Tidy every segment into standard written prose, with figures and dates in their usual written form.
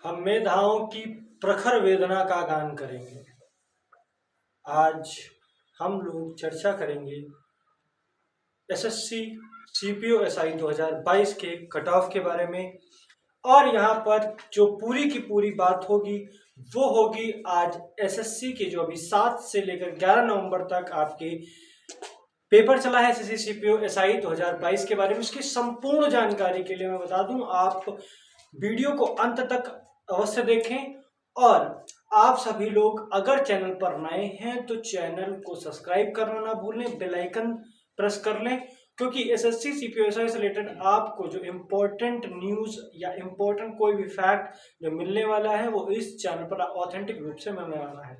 हम मेधाओं की प्रखर वेदना का गान करेंगे। आज हम लोग चर्चा करेंगे एसएससी सीपीओ एसआई 2022 के कट ऑफ के बारे में। और यहाँ पर जो पूरी की पूरी बात होगी वो होगी आज एसएससी के जो अभी 7 से लेकर 11 नवंबर तक आपके पेपर चला है एसएससी सीपीओ एसआई 2022 के बारे में। इसकी संपूर्ण जानकारी के लिए मैं बता दूं, आप वीडियो को अंत तक अवश्य देखें। और आप सभी लोग अगर चैनल पर नए हैं तो चैनल को सब्सक्राइब करना ना भूलें, बेल आइकन प्रेस कर लें, क्योंकि एसएससी सीपीओएसआई से रिलेटेड आपको जो इम्पोर्टेंट न्यूज या इम्पोर्टेंट कोई भी फैक्ट जो मिलने वाला है वो इस चैनल पर ऑथेंटिक रूप से मिलने वाला है।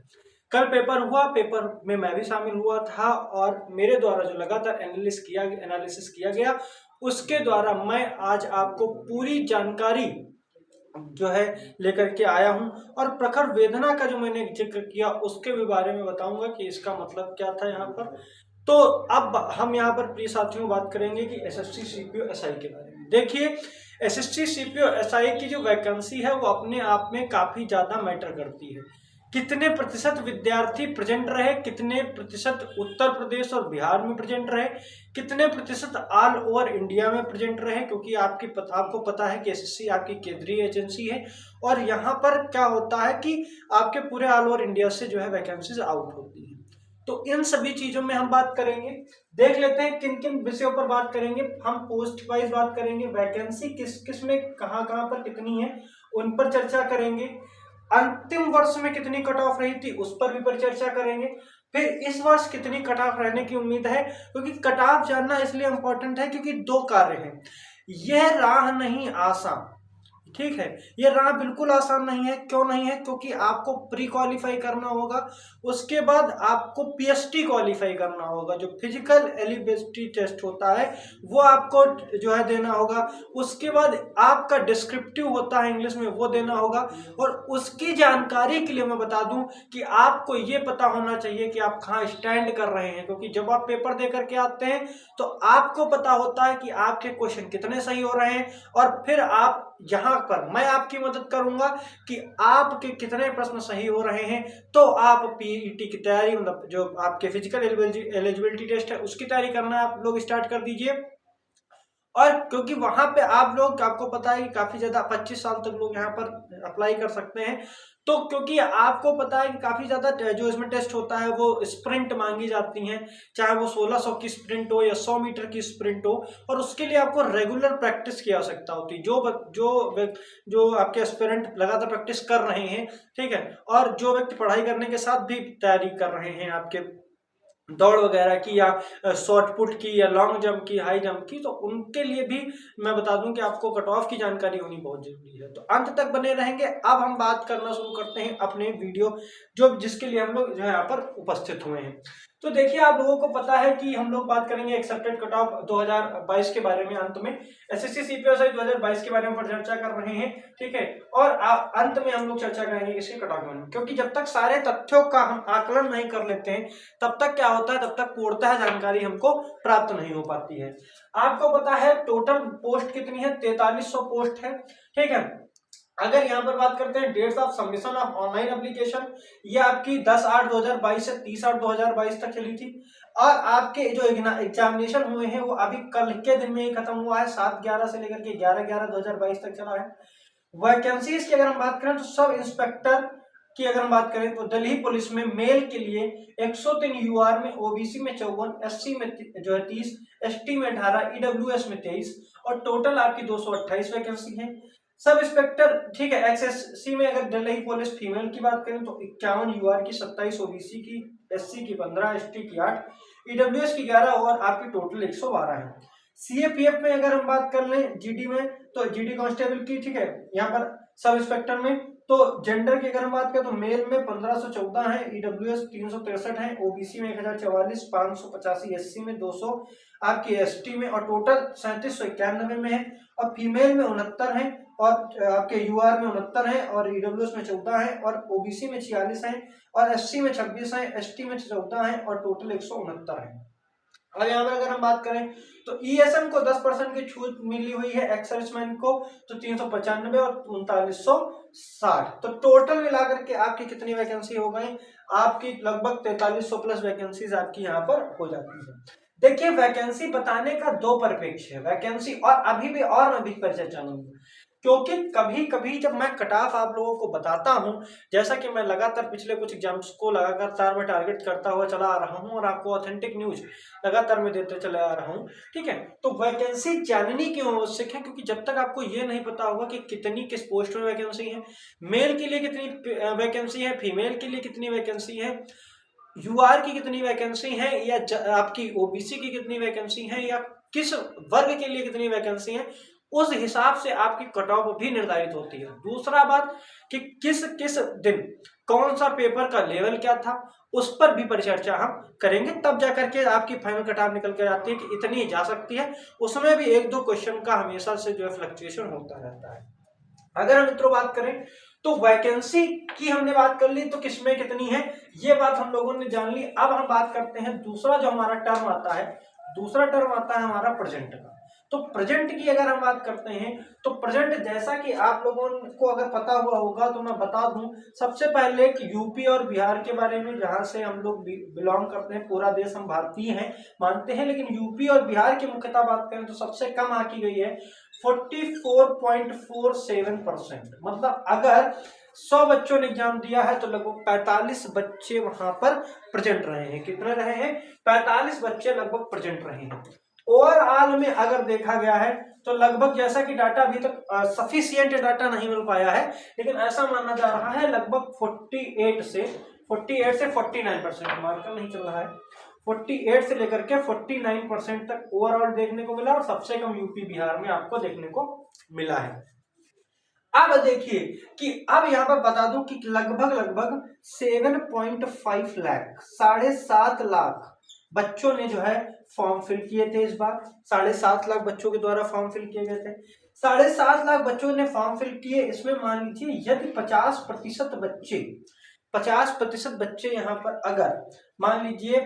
कल पेपर हुआ, पेपर में मैं भी शामिल हुआ था और मेरे द्वारा जो लगातार एनालिसिस किया गया उसके द्वारा मैं आज आपको पूरी जानकारी जो है लेकर के आया हूं। और प्रखर वेदना का जो मैंने जिक्र किया उसके भी बारे में बताऊंगा कि इसका मतलब क्या था यहाँ पर। तो अब हम यहाँ पर प्रिय साथियों बात करेंगे कि एसएससी सीपीओ एसआई के बारे में। देखिए, एसएससी सीपीओ एसआई की जो वैकेंसी है वो अपने आप में काफी ज्यादा मैटर करती है। कितने प्रतिशत विद्यार्थी प्रेजेंट रहे, कितने प्रतिशत उत्तर प्रदेश और बिहार में प्रेजेंट रहे, कितने प्रतिशत ऑल ओवर इंडिया में प्रेजेंट रहे, क्योंकि आपको पता है कि एसएससी आपकी केंद्रीय एजेंसी है और यहाँ पर क्या होता है कि आपके पूरे ऑल ओवर इंडिया से जो है वैकेंसीज आउट होती है। तो इन सभी चीजों में हम बात करेंगे। देख लेते हैं किन किन विषयों पर बात करेंगे। हम पोस्ट वाइज बात करेंगे, वैकेंसी किस किस में कहाँ कहाँ पर कितनी है उन पर चर्चा करेंगे। अंतिम वर्ष में कितनी कट ऑफ रही थी उस पर भी परिचर्चा करेंगे। फिर इस वर्ष कितनी कट ऑफ रहने की उम्मीद है, क्योंकि कट ऑफ जानना इसलिए इंपॉर्टेंट है क्योंकि दो कार्य हैं। यह राह नहीं आसान, ठीक है, ये राह बिल्कुल आसान नहीं है। क्यों नहीं है? क्योंकि आपको प्री क्वालिफाई करना होगा, उसके बाद आपको पीएसटी क्वालिफाई करना होगा। जो फिजिकल एलिजिबिलिटी टेस्ट होता है वो आपको जो है देना होगा। उसके बाद आपका डिस्क्रिप्टिव होता है इंग्लिश में, वो देना होगा। और उसकी जानकारी के लिए मैं बता दूं कि आपको ये पता होना चाहिए कि आप कहाँ स्टैंड कर रहे हैं, क्योंकि जब आप पेपर दे करके आते हैं तो आपको पता होता है कि आपके क्वेश्चन कितने सही हो रहे हैं। और फिर आप यहाँ पर मैं आपकी मदद करूंगा कि आपके कितने प्रश्न सही हो रहे हैं। तो आप पीईटी की तैयारी, मतलब जो आपके फिजिकल एलिजिबिलिटी टेस्ट है उसकी तैयारी करना आप लोग स्टार्ट कर दीजिए। और क्योंकि वहां पे आप लोग, आपको पता है कि काफी ज्यादा 25 साल तक लोग यहाँ पर अप्लाई कर सकते हैं। तो क्योंकि आपको पता है कि काफी ज्यादा जो इसमें टेस्ट होता है वो स्प्रिंट मांगी जाती हैं, चाहे वो 1600 की स्प्रिंट हो या 100 मीटर की स्प्रिंट हो। और उसके लिए आपको रेगुलर प्रैक्टिस की आवश्यकता होती है। जो आपके एस्पिरेंट लगातार प्रैक्टिस कर रहे हैं, ठीक है, और जो व्यक्ति पढ़ाई करने के साथ भी तैयारी कर रहे हैं आपके दौड़ वगैरह की या शॉर्ट पुट की या लॉन्ग जंप की, हाई जंप की, तो उनके लिए भी मैं बता दूं कि आपको कट ऑफ की जानकारी होनी बहुत जरूरी है। तो अंत तक बने रहेंगे। अब हम बात करना शुरू करते हैं अपने वीडियो जो जिसके लिए हम लोग जो है यहाँ पर उपस्थित हुए हैं। तो देखिए, आप लोगों को पता है कि हम लोग बात करेंगे एक्सेप्टेड कट ऑफ 2022 के बारे में। अंत में एसएससी सीपीओएसआई 2022 के बारे में चर्चा कर रहे हैं, ठीक है। और अंत में हम लोग चर्चा करेंगे इसके कट ऑफ में, क्योंकि जब तक सारे तथ्यों का हम आकलन नहीं कर लेते हैं तब तक क्या होता है, तब तक पूर्णतः जानकारी हमको प्राप्त नहीं हो पाती है। आपको पता है टोटल पोस्ट कितनी है? 4300 पोस्ट है, ठीक है। अगर यहाँ पर बात करते हैं dates of submission of online application, ये आपकी 10/8/2022 से 30/8/2022 तक चली थी। और आपके जो एग्जामिनेशन हुए हैं वो अभी कल के दिन में ही खत्म हुआ है। 7/11 से लेकर के 11/11/2022 तक चला है। वैकेंसीज की अगर हम बात करें तो सब इंस्पेक्टर की अगर हम बात करें तो दिल्ली पुलिस में मेल के लिए 103, यूआर में, ओबीसी में 54, एससी में जो है 30, एसटी में 18, ईडब्ल्यूएस में 23, और टोटल आपकी 228 वैकेंसी है। सब इंस्पेक्टर, ठीक है। एक्सएससी में अगर दिल्ली पुलिस फीमेल की बात करें तो 51, यूआर की 27, ओबीसी की, एससी की 15, एसटी की 8, ईडब्ल्यूएस की 11, और आपकी टोटल 112 है। सीएपीएफ में अगर हम बात कर लें, जीडी में, तो जीडी कांस्टेबल की, ठीक है, यहाँ पर सब इंस्पेक्टर में, तो जेंडर की अगर हम बात करें तो मेल में 1514 है, ईडब्ल्यूएस 363 है, ओबीसी में 1044, 585, एससी में 200, आपकी एसटी में, और टोटल 3791 में है। और फीमेल में 69 है, और आपके यूआर में 69 है, और ईडब्ल्यूएस में 14 है, और ओबीसी में 46 है, और एससी में 26 है, एसटी में 14 है, और टोटल 169 है। और यहाँ पर अगर हम बात करें तो ईएसएम को 10% की छूट मिली हुई है, एक्स सर्विसमैन को तो 395 और 3960। तो टोटल मिलाकर के आपकी कितनी वैकेंसी हो गई, आपकी लगभग 4300 प्लस वैकेंसीज आपकी यहाँ पर हो जाती है। देखिए वैकेंसी बताने का दो परिप्रेक्ष्य है, वैकेंसी और अभी भी और मैं भी परिचय चाहूंगा, क्योंकि कभी कभी जब मैं कट ऑफ आप लोगों को बताता हूं, जैसा कि मैं लगातार पिछले कुछ एग्जाम्स को लगातार मैं टारगेट करता हुआ चला आ रहा हूं और आपको ऑथेंटिक न्यूज लगातार मैं देते चले आ रहा हूं, ठीक है। तो वैकेंसी जाननी क्यों आवश्यक है, क्योंकि जब तक आपको ये नहीं पता होगा कि कितनी किस पोस्ट में वैकेंसी है, मेल के लिए कितनी वैकेंसी है, फीमेल के लिए कितनी वैकेंसी है, यूआर की कितनी वैकेंसी है, या आपकी ओबीसी की कितनी वैकेंसी है, या किस वर्ग के लिए कितनी वैकेंसी है, उस हिसाब से आपकी कट ऑफ भी निर्धारित होती है। दूसरा बात कि किस किस दिन कौन सा पेपर का लेवल क्या था, उस पर भी परिचर्चा हम करेंगे, तब जाकर के आपकी फाइनल कट ऑफ निकल कर आती है कि इतनी जा सकती है। उसमें भी एक दो क्वेश्चन का हमेशा से जो है फ्लक्चुएशन होता रहता है। अगर हम मित्रों बात करें तो वैकेंसी की हमने बात कर ली, तो किसमें कितनी है ये बात हम लोगों ने जान ली। अब हम बात करते हैं दूसरा जो हमारा टर्म आता है, दूसरा टर्म आता है हमारा प्रेजेंट का। तो प्रेजेंट की अगर हम बात करते हैं तो प्रेजेंट, जैसा कि आप लोगों को अगर पता हुआ होगा तो मैं बता दूं सबसे पहले कि यूपी और बिहार के बारे में, जहां से हम लोग बिलोंग करते हैं, पूरा देश हम भारतीय हैं मानते हैं, लेकिन यूपी और बिहार की मुख्यतः बात करें तो सबसे कम आंकी गई है 44.47%। मतलब अगर 100 बच्चों ने एग्जाम दिया है तो लगभग 45 बच्चे वहां पर प्रेजेंट रहे हैं। कितने रहे हैं, 45 बच्चे लगभग प्रेजेंट रहे हैं। ओवरऑल में अगर देखा गया है तो लगभग, जैसा कि डाटा अभी तक सफिशिएंट डाटा नहीं मिल पाया है, लेकिन ऐसा माना जा रहा है लगभग 48 से 49% मार्कर नहीं चल रहा है, 48 से लेकर के 49% तक ओवरऑल देखने को मिला, और सबसे कम यूपी बिहार में आपको देखने को मिला है। अब देखिए कि अब यहां पर बता दूं कि लगभग 7.5 लाख, 7.5 लाख बच्चों ने जो है फॉर्म फिल किए थे इस बार। 7.5 लाख बच्चों के द्वारा फॉर्म फिल किए गए थे। 7.5 लाख बच्चों ने फॉर्म फिल किए। इसमें मान लीजिए यदि 50% बच्चे यहाँ पर अगर मान लीजिए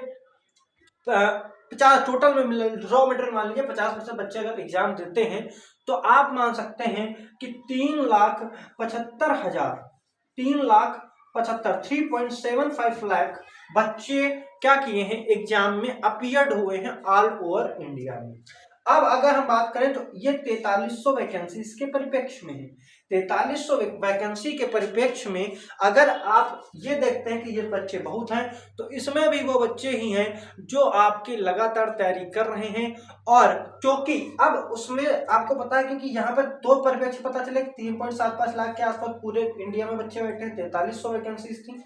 50 टोटल में रॉ मटेरियल मान लीजिए 50% बच्चे अगर एग्जाम देते हैं तो आप मान सकते हैं कि 3,75,000 लाख बच्चे क्या किए हैं, एग्जाम में अपीयर्ड हुए हैं ऑल ओवर इंडिया में। अब अगर हम बात करें तो ये 4300 वैकेंसी के परिप्रेक्ष्य में है। 4300 वैकेंसी के परिप्रेक्ष्य में अगर आप ये देखते हैं कि ये बच्चे बहुत हैं, तो इसमें भी वो बच्चे ही हैं जो आपकी लगातार तैयारी कर रहे हैं। और क्योंकि अब उसमें आपको पता है, क्योंकि यहाँ पर दो परिप्रेक्ष्य पता चले, 3.75 लाख के आसपास पूरे इंडिया में बच्चे बैठे हैं, 4300 वैकेंसी थी।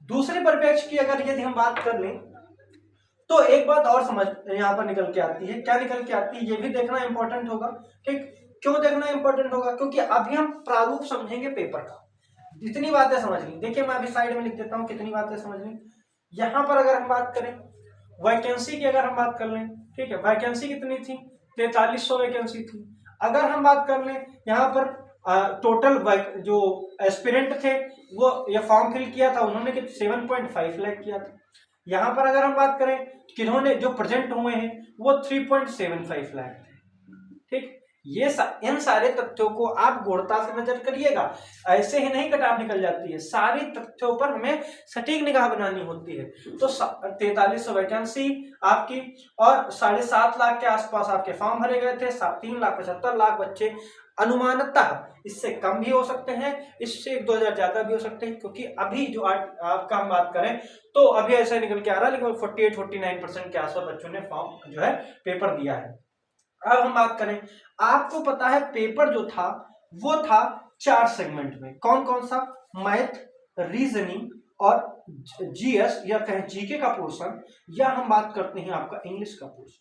दूसरे परिप्रेक्ष्य की अगर यदि हम बात कर लें तो एक बात और समझ यहाँ पर निकल के आती है। क्या निकल के आती है, ये भी देखना इंपॉर्टेंट होगा। ठीक, क्यों देखना इंपॉर्टेंट होगा, क्योंकि अभी हम प्रारूप समझेंगे पेपर का। जितनी बातें समझ ली, देखिए मैं अभी साइड में लिख देता हूँ कितनी बातें समझ ली। यहाँ पर अगर हम बात करें वैकेंसी की, अगर हम बात कर लें, ठीक है, वैकेंसी कितनी थी, 4300 वैकेंसी थी। अगर हम बात कर लें यहाँ पर टोटल जो एस्पिरेंट थे वो ये फॉर्म फिल किया था उन्होंने 7.5 लाख किया था। यहाँ पर अगर हम बात करें किन्होंने जो प्रेजेंट हुए हैं वो 3.75 लाख थे। ठीक, ये इन सारे तथ्यों को आप गौरता से नजर करिएगा, ऐसे ही नहीं कटाव निकल जाती है, सारी तथ्यों पर हमें सटीक निगाह बनानी होती है। तो 4300 वैकेंसी आपकी और 7.5 लाख के आसपास आपके फॉर्म भरे गए थे। 3,75,00,000 बच्चे अनुमानतः, इससे कम भी हो सकते हैं, इससे 1-2 हजार ज्यादा भी हो सकते हैं, क्योंकि अभी जो आपका हम बात करें तो अभी ऐसा निकल के आ रहा है, लेकिन 48-49% के आसपास बच्चों ने फॉर्म जो है पेपर दिया है। अब हम बात करें, आपको पता है पेपर जो था वो था 4 सेगमेंट में। कौन कौन सा, मैथ, रीजनिंग और जीएस या कहें जीके का पोर्शन, या हम बात करते हैं आपका इंग्लिश का पोर्शन।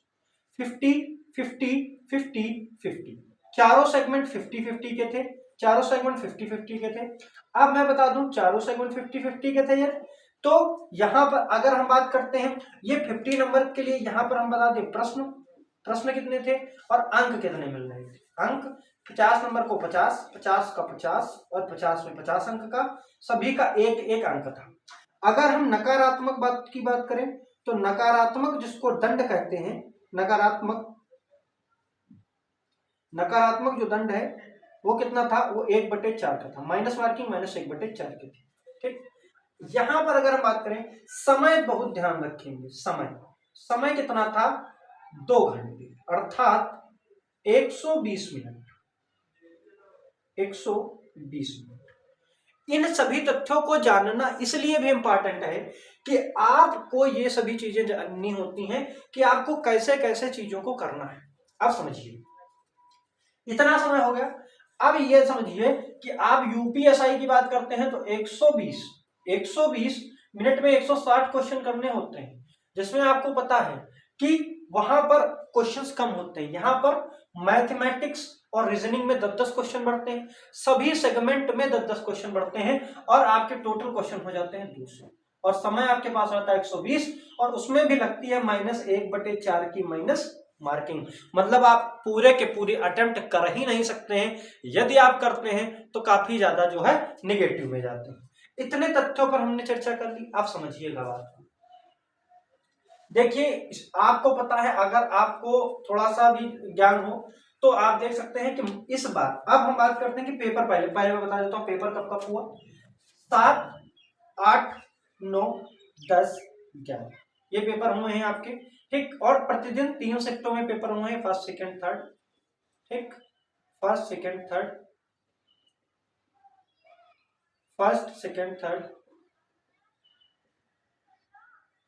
50-50-50-50 चारों सेगमेंट 50-50 के थे, चारों सेगमेंट 50-50 के थे। अब मैं बता दूं चारों सेगमेंट 50-50 के थे ये, तो यहां पर अगर हम बात करते हैं ये 50 नंबर के लिए, यहां पर हम बता दें प्रश्न कितने थे और अंक कितने मिल रहे थे। अंक 50 नंबर को 50, 50 का 50 और 50 में 50 अंक का, सभी का एक एक अंक था। अगर हम नकारात्मक बात की बात करें तो नकारात्मक जिसको दंड कहते हैं, नकारात्मक नकारात्मक जो दंड है वो कितना था, वो 1/4 का था, माइनस मार्किंग -1/4 की थी। ठीक, यहां पर अगर हम बात करें समय, बहुत ध्यान रखेंगे, समय कितना था, 2 घंटे, अर्थात 120 मिनट, 120 मिनट। इन सभी तथ्यों को जानना इसलिए भी इंपॉर्टेंट है कि आपको ये सभी चीजें जाननी होती हैं कि आपको कैसे कैसे चीजों को करना है। अब समझिए, इतना समय हो गया। अब ये समझिए कि आप यूपीएसआई की बात करते हैं तो 120 मिनट में 160 क्वेश्चन करने होते हैं, जिसमें आपको पता है कि वहां पर क्वेश्चंस कम होते हैं, यहां पर मैथमेटिक्स और रीजनिंग में 10-10 क्वेश्चन बढ़ते हैं, सभी सेगमेंट में 10-10 क्वेश्चन बढ़ते हैं, और आपके टोटल क्वेश्चन हो जाते हैं 200, और समय आपके पास रहता है 120, और उसमें भी लगती है -1/4 की माइनस मार्किंग। मतलब आप पूरे के पूरी अटेम्प्ट कर ही नहीं सकते हैं, यदि आप करते हैं तो काफी ज्यादा जो है निगेटिव में जाते हैं। इतने तथ्यों पर हमने चर्चा कर ली। आप समझिएगा बात को, देखिए आपको पता है, अगर आपको थोड़ा सा भी ज्ञान हो तो आप देख सकते हैं कि इस बार, अब हम बात करते हैं कि पेपर, पहले मैं बता देता हूं पेपर कब कब हुआ, 7, 8, 9, 10, 11 ये पेपर हुए हैं आपके। ठीक, और प्रतिदिन 3 शिफ्टों में पेपर हुए हैं, फर्स्ट सेकंड थर्ड। ठीक, first second third, first second third,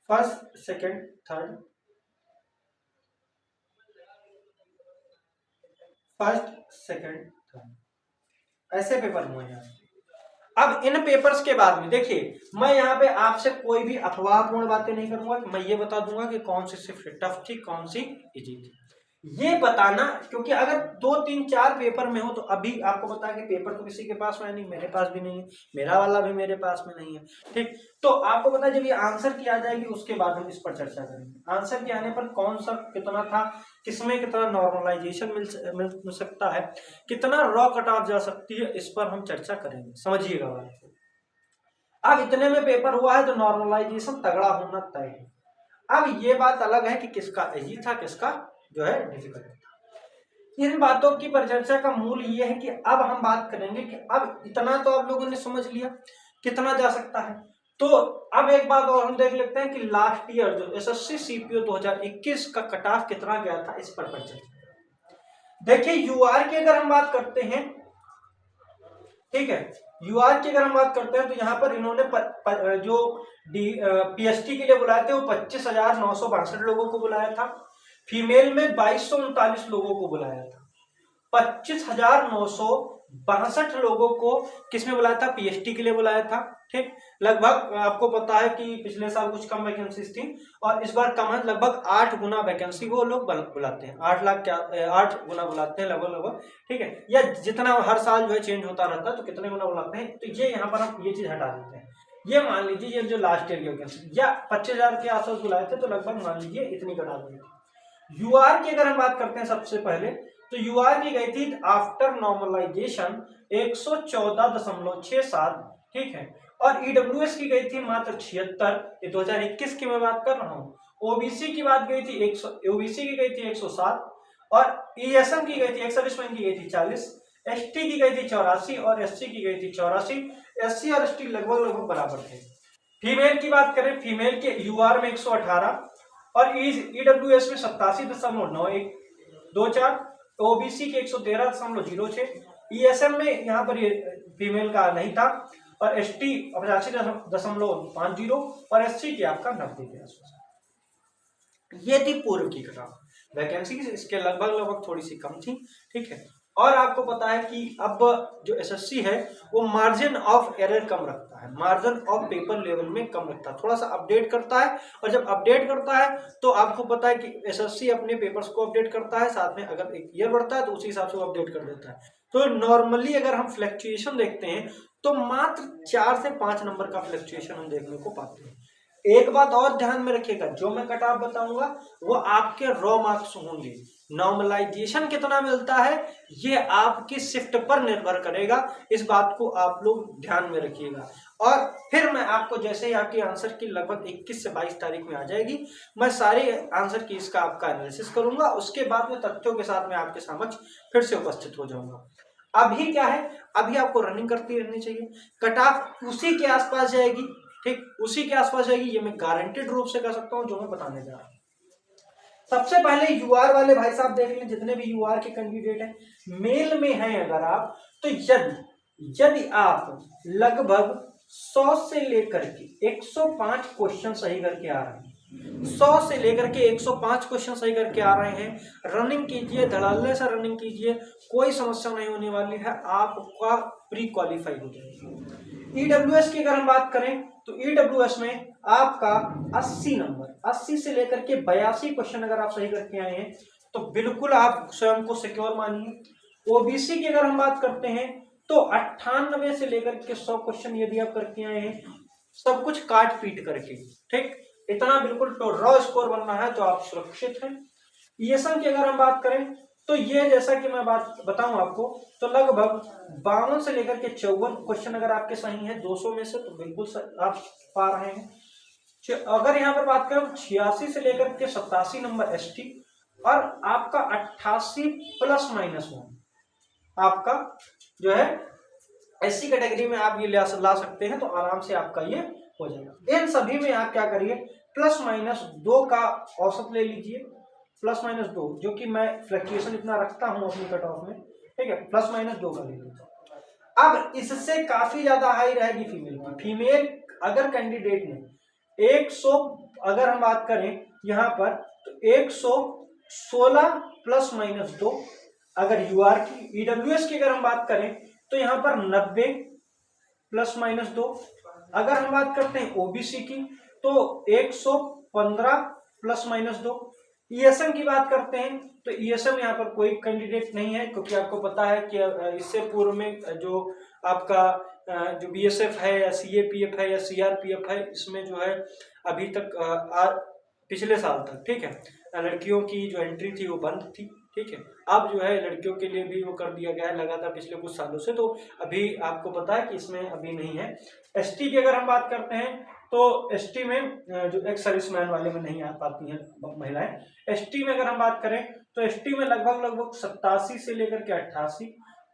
first second third, first second third, ऐसे पेपर हुए हैं। अब इन पेपर्स के बाद में देखिए, मैं यहाँ पे आपसे कोई भी अफवाहपूर्ण बातें नहीं करूंगा, मैं ये बता दूंगा कि कौन सी शिफ्ट टफ थी, कौन सी इजी थी, ये बताना। क्योंकि अगर 2, 3, 4 पेपर में हो तो अभी आपको पता है कि पेपर तो किसी के पास में नहीं, मेरे पास भी नहीं है, मेरा वाला भी मेरे पास में नहीं है। ठीक, तो आपको पता है जब ये आंसर की आ जाएगी उसके बाद हम इस पर चर्चा करेंगे। आंसर के आने पर कौन सा कितना था, किसमें कितना नॉर्मलाइजेशन मिल सकता है, कितना रॉ कट ऑफ जा सकती है, इस पर हम चर्चा करेंगे। समझिएगा बात को। अब इतने में पेपर हुआ है तो नॉर्मलाइजेशन तगड़ा होना तय है। अब ये बात अलग है कि किसका इजी था, किसका जो है डिफिकल्ट था। इन बातों की परिचर्चा का मूल ये है कि अब हम बात करेंगे कि अब इतना तो आप लोगों ने समझ लिया कितना जा सकता है, तो अब एक बात और हम देख लेते हैं कि लास्ट ईयर जो एसएससी सीपीओ 2021 का कट ऑफ कितना गया था, इस पर परिचर्चा। देखिए यूआर की अगर हम बात करते हैं, ठीक है, यूआर की अगर हम बात करते हैं तो यहाँ पर इन्होंने जो पीएसटी के लिए बुलाए थे वो 25,962 लोगों को बुलाया था, फीमेल में 2239 लोगों को बुलाया था, 25,962 लोगों को किसमें बुलाया था, पीएचडी के लिए बुलाया था। ठीक, लगभग आपको पता है कि पिछले साल कुछ कम वैकेंसीज थी और इस बार कम है, लगभग 8 गुना वैकेंसी वो लोग बुलाते हैं, 8 गुना बुलाते हैं लगभग। ठीक है, या जितना हर साल जो है चेंज होता रहता है तो कितने गुना बुलाते हैं, तो ये यहाँ पर हम ये चीज हटा देते हैं। ये मान लीजिए ये जो लास्ट ईयर की वैकेंसी या 25,000 के आसपास बुलाए थे, तो लगभग मान लीजिए इतनी घटा देंगे। यूआर की अगर हम बात करते हैं सबसे पहले, तो यूआर की गई थी आफ्टर नॉर्मलाइजेशन 114.67। ठीक है, और ईडब्ल्यूएस की गई थी मात्र 76, ये 2021 की मैं बात कर रहा हूँ। ओबीसी की बात गई थी ओबीसी की गई थी 107, और ईएसएम की गई थी एक्स-सर्विसमैन की गई थी 40, एसटी की गई थी 84 और एससी की गई थी 84। एससी और एसटी लगभग बराबर थे। फीमेल की बात करें, फीमेल के यूआर में 118 और ईडब्ल्यूएस में 87.9124, ओबीसी के 113.06, ईएसएम में यहाँ पर फीमेल का नहीं था, और एसटी 85.50 और एससी की आपका 90 के आसपास। ये थी पूर्व की कट ऑफ वैकेंसी, इसके लगभग थोड़ी सी कम थी। ठीक है, और आपको पता है कि अब जो एसएससी है वो मार्जिन ऑफ एरर कम रखता है, मार्जिन ऑफ पेपर लेवल में कम रखता है, थोड़ा सा अपडेट करता है, और जब अपडेट करता है तो आपको पता है कि एसएससी अपने पेपर्स को अपडेट करता है, साथ में अगर एक ईयर बढ़ता है तो उसी हिसाब से वो अपडेट कर देता है। तो नॉर्मली अगर हम फ्लक्चुएशन देखते हैं तो मात्र 4 से 5 नंबर का फ्लक्चुएशन हम देखने को पाते हैं। एक बात और ध्यान में रखिएगा, जो मैं कट ऑफ बताऊंगा वो आपके रॉ मार्क्स होंगे, नॉर्मलाइजेशन कितना मिलता है ये आपकी शिफ्ट पर निर्भर करेगा, इस बात को आप लोग ध्यान में रखिएगा। और फिर मैं आपको जैसे ही आपके आंसर की लगभग 21 से 22 तारीख में आ जाएगी, मैं सारे आंसर की इसका आपका एनालिसिस करूंगा। उसके बाद में तथ्यों के साथ मैं आपके समक्ष फिर से उपस्थित हो जाऊंगा। अभी क्या है, अभी आपको रनिंग करती रहनी चाहिए, कट ऑफ उसी के आसपास जाएगी, ठीक, उसी के आसपास जाएगी, ये मैं गारंटेड रूप से कह सकता हूं जो मैं बताने जा रहा हूं। सबसे पहले यूआर वाले भाई साहब देख लें, जितने भी यूआर के कैंडिडेट हैं मेल में हैं अगर आप, तो यदि आप लगभग 100 से लेकर के 105 क्वेश्चन सही करके आ रहे हैं, 100 से लेकर के 105 क्वेश्चन सही करके आ रहे हैं, रनिंग कीजिए, धड़ल्ले से रनिंग कीजिए, कोई समस्या नहीं होने वाली है, आपका प्री क्वालिफाई हो जाएगा। ईडब्ल्यूएस की अगर हम बात करें तो ईडब्ल्यूएस में आपका 80 नंबर, 80 से लेकर के 82 क्वेश्चन अगर आप सही करके आए हैं तो बिल्कुल आप स्वयं को सिक्योर मानिए। ओबीसी की अगर हम बात करते हैं तो 98 से लेकर के 100 क्वेश्चन यदि आप करके आए हैं, सब कुछ काट पीट करके, ठीक, इतना बिल्कुल तो रॉ स्कोर बनना है तो आप सुरक्षित हैं। ईएसएम की अगर हम बात करें तो ये जैसा कि मैं बात बताऊं आपको तो लगभग 52 से लेकर के 54 क्वेश्चन अगर आपके सही हैं 200 में से तो बिल्कुल आप पा रहे हैं। अगर यहाँ पर बात करें 86 से लेकर के 87 नंबर एसटी और आपका 88 ±1 आपका जो है एससी कैटेगरी में आप ये ला सकते हैं, तो आराम से आपका ये हो जाएगा। इन सभी में आप क्या करिए, ±2 का औसत ले लीजिए, ±2, जो कि मैं फ्लक्चुएशन इतना रखता हूं अपनी कट ऑफ में, ठीक है, ±2 का ले लीजिए। अब इससे काफी ज्यादा हाई रहेगी फीमेल की। फीमेल अगर कैंडिडेट ने 100 अगर हम बात करें यहाँ पर तो 116 ±2, अगर यूआर की, ईडब्ल्यूएस की अगर हम बात करें तो यहाँ पर 90 ±2, अगर हम बात करते हैं ओबीसी की तो 115 ±2, ईएसएम की बात करते हैं तो ईएसएम यहाँ पर कोई कैंडिडेट नहीं है, क्योंकि आपको पता है कि इससे पूर्व में जो आपका जो बीएसएफ है या सीएपीएफ है या सीआरपीएफ है, इसमें जो है अभी तक पिछले साल तक, ठीक है, लड़कियों की जो एंट्री थी वो बंद थी, ठीक है। अब जो है लड़कियों के लिए भी वो कर दिया गया है लगातार पिछले कुछ सालों से, तो अभी आपको पता है कि इसमें अभी नहीं है। एसटी की अगर हम बात करते हैं तो एसटी में जो एक्स सर्विसमैन वाले में नहीं आ पाती हैं महिलाएं। एसटी में अगर हम बात करें तो एसटी में लगभग 87 से लेकर के 88,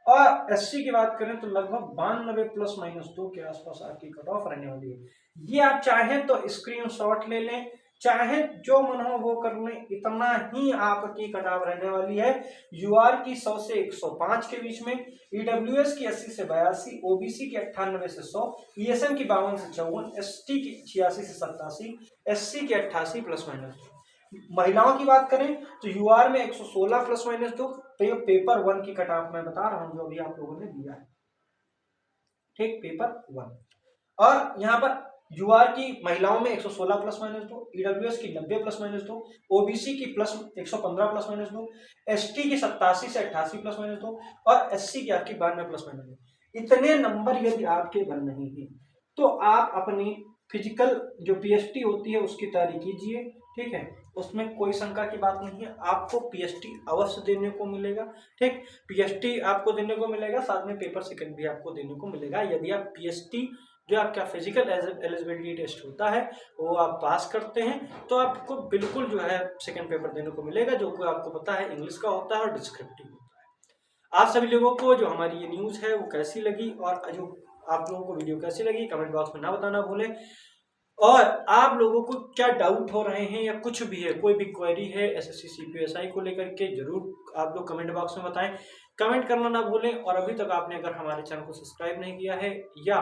और एससी की बात करें तो लगभग 92 ±2 के आसपास आपकी कट ऑफ रहने वाली है। ये आप चाहें तो स्क्रीनशॉट ले लें, चाहे जो मन हो वो कर लें, इतना ही आपकी कट ऑफ रहने वाली है। यूआर की 100 से 105 के बीच में, ईडब्ल्यूएस की 80 से 82, ओबीसी की 98 से 100, ईएसएम की 52 से 54, एसटी की 86 से 87, एससी की 88 ±2। महिलाओं की बात करें तो यूआर में 116 ±2, तो ये पेपर 1 की कट ऑफ मैं बता रहा हूं जो अभी आप लोगों ने दिया है, ठीक, पेपर 1। और यहाँ पर यूआर की महिलाओं में 116 ±2, ईडब्ल्यूएस की 90 ±2, ओबीसी की 115 ±2, एसटी की 87 से 88 ±2 और एससी की आपकी 92 ±2। इतने नंबर यदि आपके बन नहीं है तो आप अपनी फिजिकल जो पीएसटी होती है उसकी तैयारी कीजिए, ठीक है, उसमें कोई शंका की बात नहीं है, आपको पीएसटी अवश्य देने को मिलेगा, ठीक, पीएसटी आपको देने को मिलेगा, साथ में पेपर सेकंड भी आपको देने को मिलेगा। यदि आप पीएसटी जो आपका फिजिकल एलिजिबिलिटी टेस्ट होता है वो आप पास करते हैं तो आपको बिल्कुल जो है सेकंड पेपर देने को मिलेगा, जो कि आपको पता है इंग्लिश का होता है और डिस्क्रिप्टिव होता है। आप सभी लोगों को जो हमारी ये न्यूज़ है वो कैसी लगी और जो आप लोगों को वीडियो कैसी लगी कमेंट बॉक्स में ना बताना भूलें, और आप लोगों को क्या डाउट हो रहे हैं या कुछ भी है, कोई भी क्वेरी है एसएससी सीपीएसआई को लेकर के, जरूर आप लोग कमेंट बॉक्स में बताएं, कमेंट करना ना भूलें। और अभी तक आपने अगर हमारे चैनल को सब्सक्राइब नहीं किया है या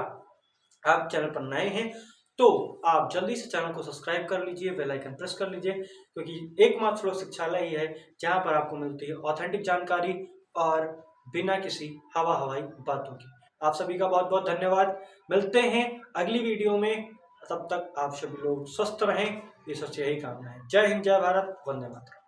आप चैनल पर नए हैं तो आप जल्दी से चैनल को सब्सक्राइब कर लीजिए, बेल आइकन प्रेस कर लीजिए, क्योंकि एकमात्र श्लोक शिक्षालय ही है जहां पर आपको मिलती है ऑथेंटिक जानकारी और बिना किसी हवाई बातों की। आप सभी का बहुत बहुत धन्यवाद, मिलते हैं अगली वीडियो में, तब तक आप सभी लोग स्वस्थ रहें, ईश्वर से यही कामना है। जय हिंद, जय भारत, वंदे मातरम।